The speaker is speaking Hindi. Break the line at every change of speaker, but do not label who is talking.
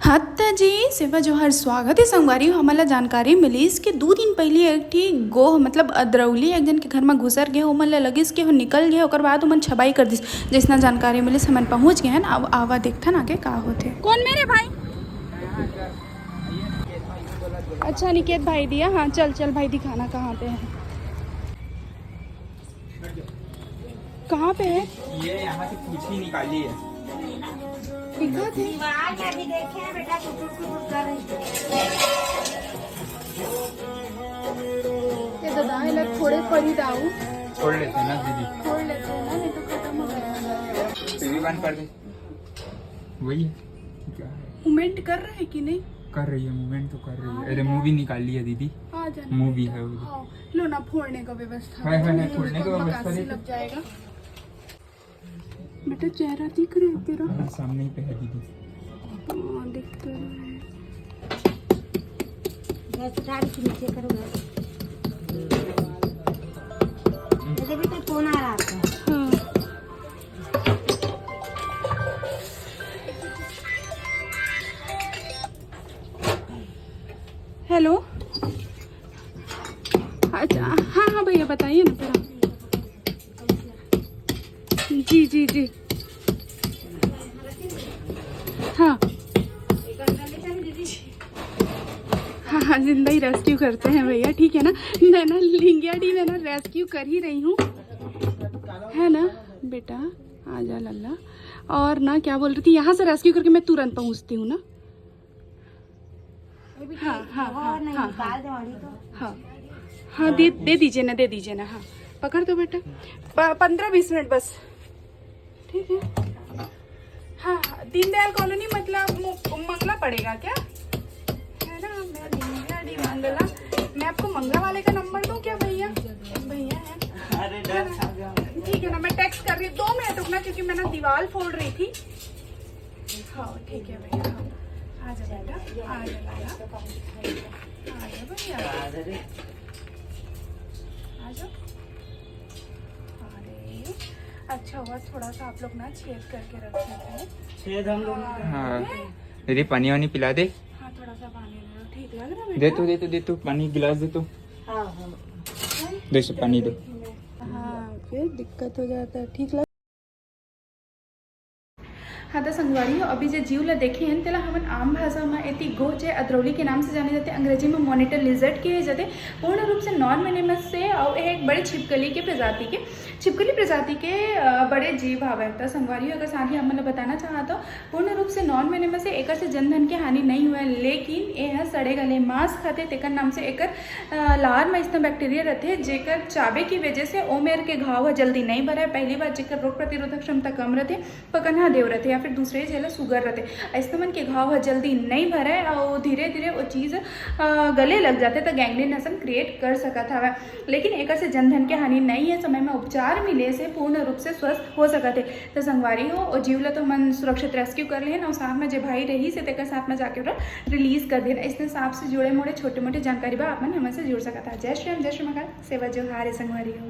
हाँ जी सेवा जोहर स्वागत है संगवारी। हमारा जानकारी मिलीस कि 2 दिन पहले एक ठी गोह मतलब अदरौली एक जन के घर में घुसर गए। ओमन ला लगिस कि हो निकल गए, ओकर बाद ओमन छबाई कर दिस। जैसना जानकारी मिलिस हमन पहुंच गए हैं। अब आवा देखथन आगे का होथे। कौन मेरे भाई? अच्छा निकेत भाई दिया। हाँ चल चल भाई दिखाना कहाँ पे है, कहाँ पे है
ये यहाँ से पूछी निकाली है।
दिखा थे ये दादा है लग थोड़े पड़ी दाऊ
छोड़ लेते हैं ना दीदी,
छोड़ लेते हैं ना, नहीं तो खत्म हो जाएगा।
टीवी बंद कर दे। वही है क्या है?
मूवमेंट कर रहे हैं कि नहीं?
कर रही है, मूवमेंट तो कर रही है। अरे मूवी निकाली है दीदी,
आ जाना
मूवी है वो।
हाँ, लो ना फोड़ने का व्यवस्था
है फोड़ने का व्यवस्था
लग जाएगा। बेटा चेहरा दिख रहा है तेरा?
हाँ, सामने ही पे है दीदी।
हाँ दिख तो रहा है।
नीचे करो बेटा, फोन आ रहा था।
हाँ हेलो, अच्छा हाँ हाँ भैया बताइए ना जरा। जी जी जी हाँ हाँ हाँ जिंदा ही रेस्क्यू करते हैं भैया, ठीक है ना। मैं ना लिंगियाडी में ना रेस्क्यू कर ही रही हूँ, है ना बेटा। आ जा लल्ला। और ना क्या बोल रही थी, यहाँ से रेस्क्यू करके मैं तुरंत पहुँचती हूँ ना। हाँ हाँ हाँ हाँ हाँ हाँ दे दीजिए ना, दे दीजिए ना। हाँ पकड़ दो बेटा, 15-20 मिनट बस, ठीक है। हाँ दीनदयाल कॉलोनी मतलब मंगला पड़ेगा क्या, है ना। मैं लिंगियाडी मंगला, मैं आपको मंगला वाले का नंबर दूँ क्या भैया? भैया है, ठीक है ना। मैं टेक्स्ट कर रही हूँ, 2 मिनट रुकना क्योंकि मैं ना दीवार फोड़ रही थी। हाँ ठीक है भैया, आ जा बेटा, आ जा भैया, आ जाओ। अरे अच्छा हुआ थोड़ा सा आप लोग ना छेद करके रखे थे। छेद हम लोग,
हाँ दीदी पानी वानी पिला दे।
हाँ थोड़ा सा पानी दे दो, ठीक लग रहा है बेटा?
दे तो पानी गिलास दे तो। दे से पानी दो।
हाँ फिर दिक्कत हो जाता है, ठीक लग। हाँ तो संगवारी अभी जो जीव ला देखे हैं तेला हमन आम भाषा में एती गोह जे अदरौली के नाम से जाने जाते, अंग्रेजी में मॉनिटर लिजर्ड के जाते। पूर्ण रूप से नॉन वेनेमस से और एक बड़े छिपकली के प्रजाति के बड़े जीव आवे। तो संगवारी अगर साथ ही हमने बताना चाहता हूँ पूर्ण रूप से नॉन वेनेमस से एक से जनधन के हानि नहीं हुआ, लेकिन यह सड़े गले मांस खाते तेकर नाम से एक लार में इतना बैक्टीरिया रहते जेकर चाबे की वजह से ओमेर के घाव जल्दी नहीं भरा। पहली बार जेकर रोग प्रतिरोधक क्षमता कम रहते, पकन्हा देव रहते, या फिर दूसरे जेला शुगर रहते। ऐसे मन के घाव जल्दी नहीं भरे और धीरे धीरे वो चीज़ गले लग जाते तो गैंग्रीनसन क्रिएट कर सकता है। लेकिन एक से जनधन के हानि नहीं है, समय में उपचार मिले से पूर्ण रूप से स्वस्थ हो सकते। तो संगवारी हो और जीव ला तो मन सुरक्षित रेस्क्यू कर लिए और साथ में जो भाई रही से तेकर साथ में जाके रिलीज कर देना। इसने सांप से जुड़े मोड़े छोटे मोटे जानकारी बा आप मन हमसे जुड़ सकता है। जय श्री राम, जय श्री महाकाल, सेवा जोहार संगवारी हो।